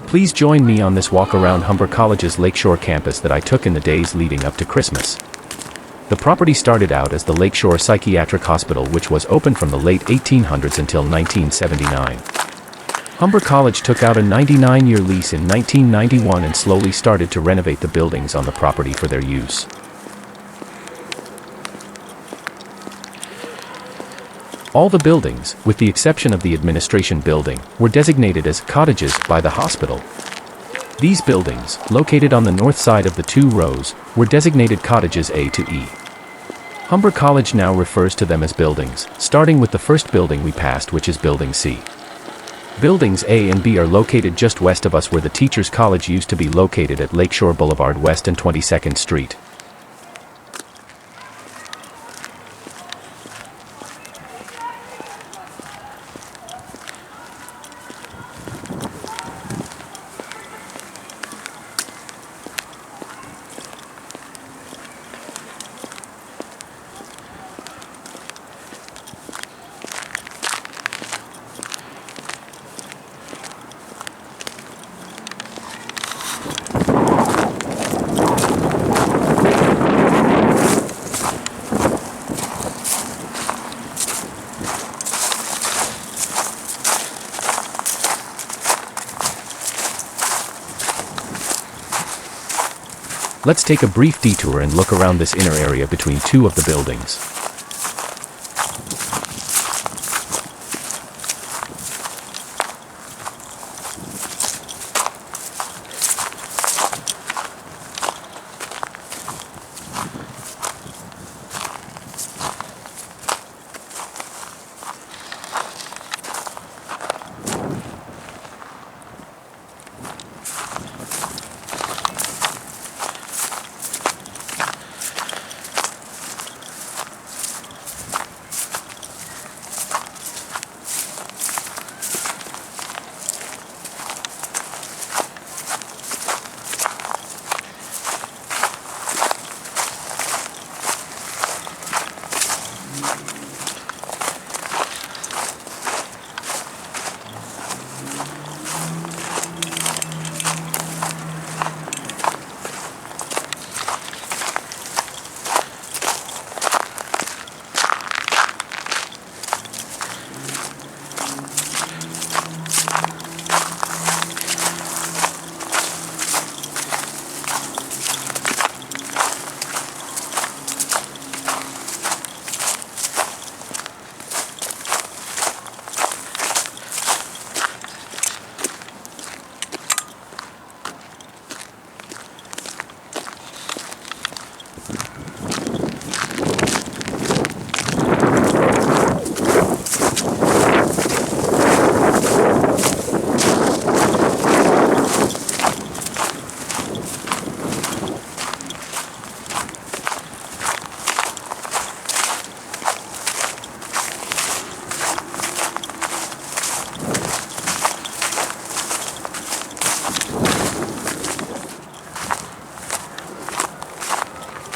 Please join me on this walk around Humber College's Lakeshore campus that I took in the days leading up to Christmas. The property started out as the Lakeshore Psychiatric Hospital, which was open from the late 1800s until 1979. Humber College took out a 99-year lease in 1991 and slowly started to renovate the buildings on the property for their use. All the buildings, with the exception of the administration building, were designated as cottages by the hospital. These buildings, located on the north side of the two rows, were designated cottages A to E. Humber College now refers to them as buildings, starting with the first building we passed, which is Building C. Buildings A and B are located just west of us, where the Teachers College used to be located at Lakeshore Boulevard West and 22nd Street. Let's take a brief detour and look around this inner area between two of the buildings.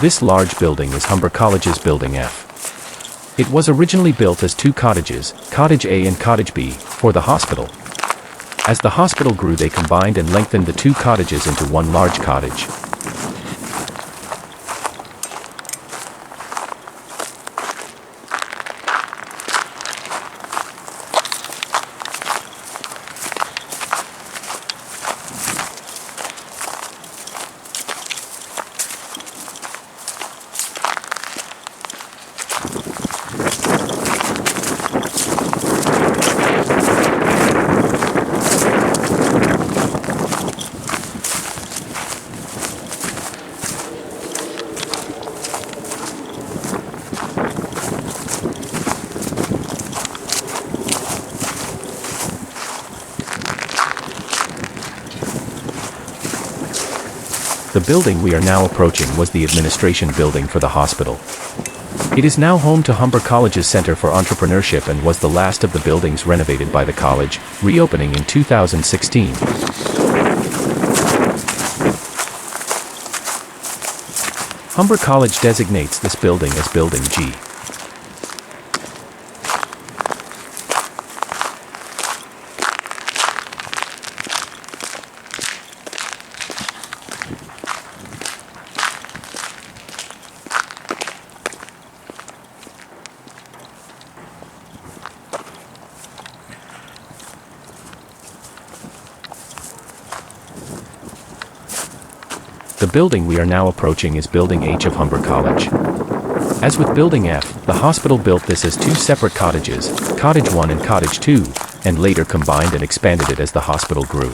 This large building is Humber College's Building F. It was originally built as two cottages, Cottage A and Cottage B, for the hospital. As the hospital grew, they combined and lengthened the two cottages into one large cottage. The building we are now approaching was the administration building for the hospital. It is now home to Humber College's Center for Entrepreneurship and was the last of the buildings renovated by the college, reopening in 2016. Humber College designates this building as Building G. The building we are now approaching is Building H of Humber College. As with Building F, the hospital built this as two separate cottages, Cottage 1 and Cottage 2, and later combined and expanded it as the hospital grew.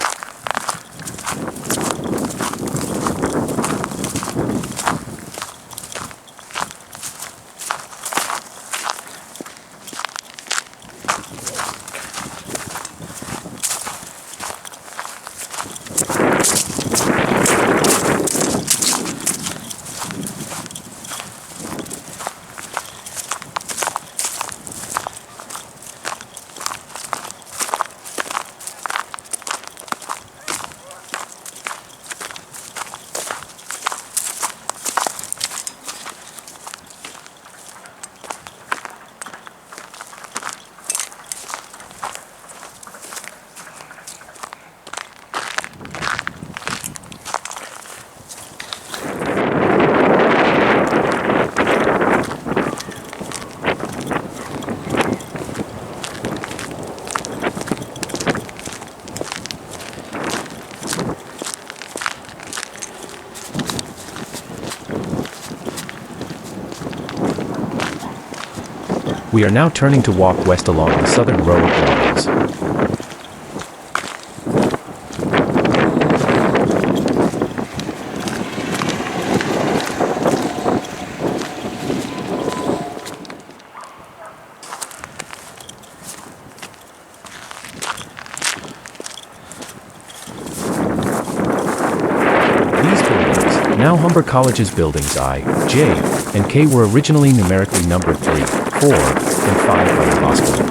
We are now turning to walk west along the southern row of buildings. Now Humber College's buildings I, J, and K were originally numerically numbered 3, 4, and 5 by the hospital.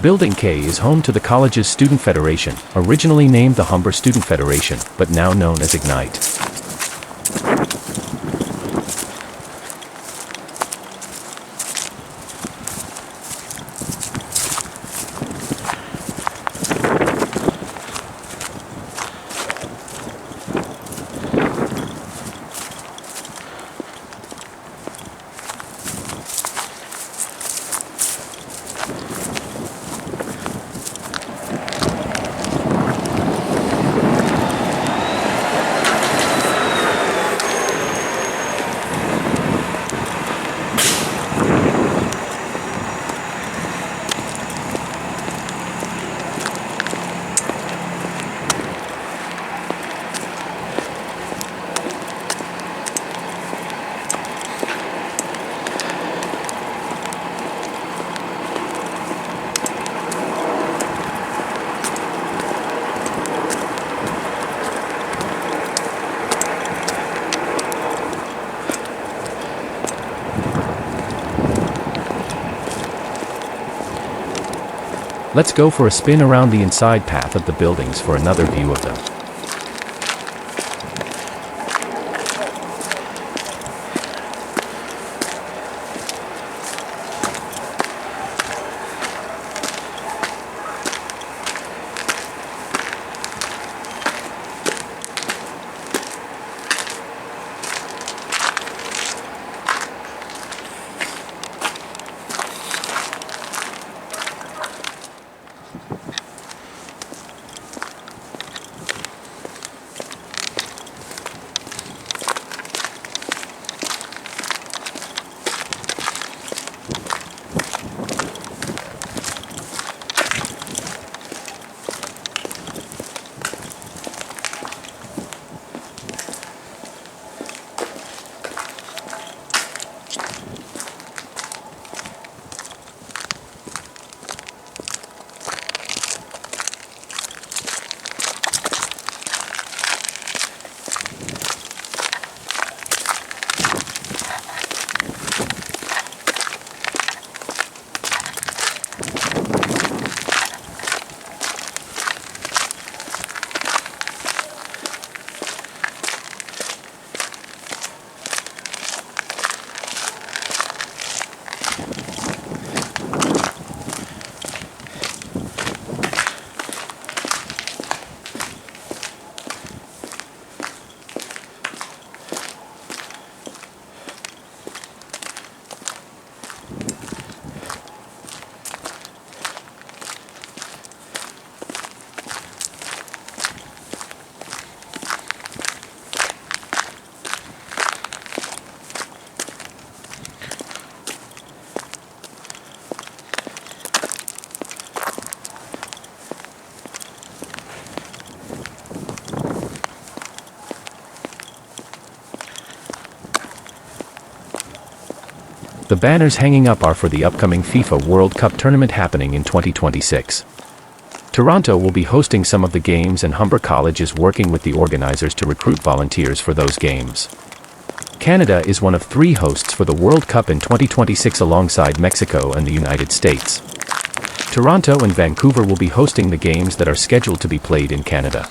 Building K is home to the college's Student Federation, originally named the Humber Student Federation, but now known as Ignite. Let's go for a spin around the inside path of the buildings for another view of them. The banners hanging up are for the upcoming FIFA World Cup tournament happening in 2026. Toronto will be hosting some of the games, and Humber College is working with the organizers to recruit volunteers for those games. Canada is one of 3 hosts for the World Cup in 2026 alongside Mexico and the United States. Toronto and Vancouver will be hosting the games that are scheduled to be played in Canada.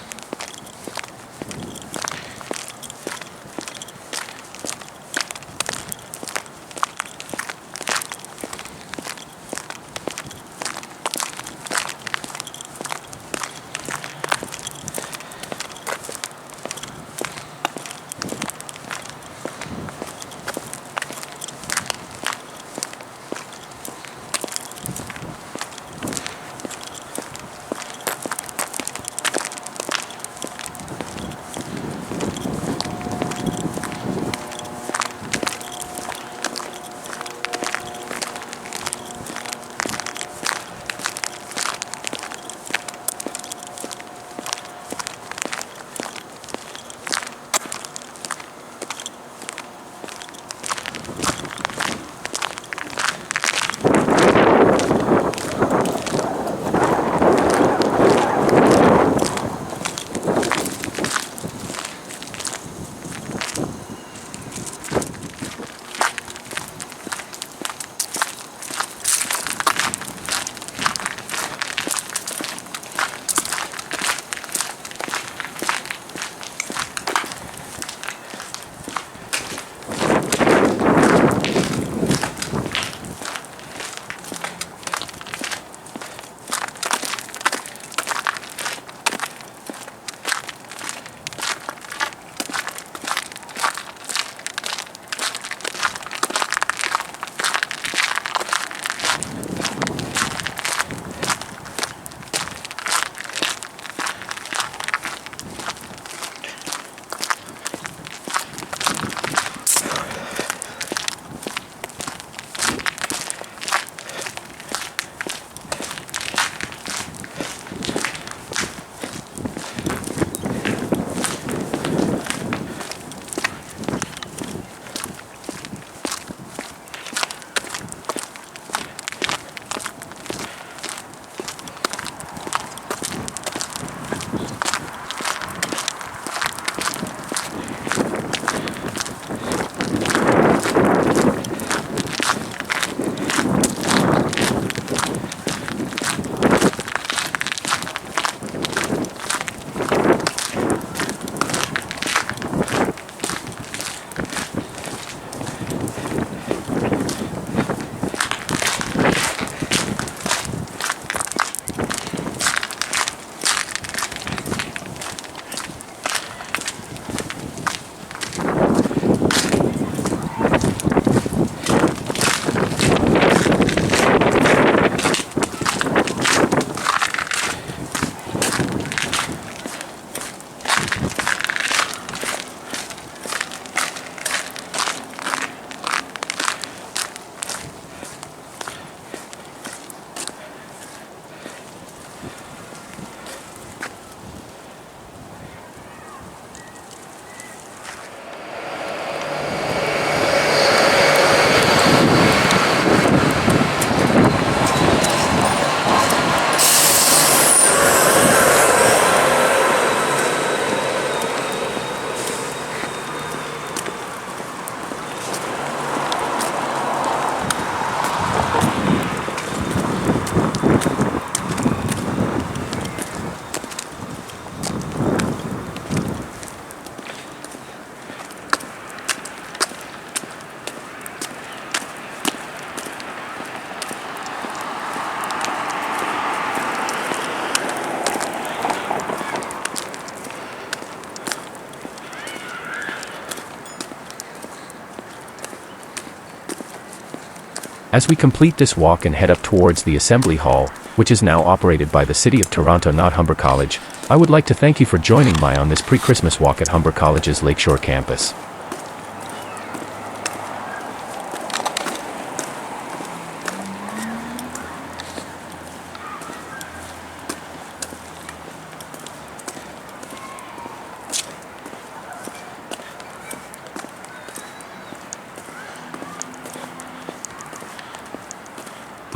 As we complete this walk and head up towards the Assembly Hall, which is now operated by the City of Toronto, not Humber College, I would like to thank you for joining me on this pre-Christmas walk at Humber College's Lakeshore Campus.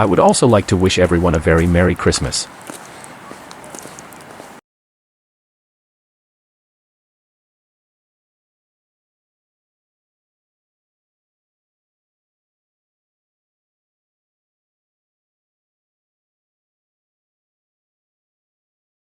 I would also like to wish everyone a very Merry Christmas.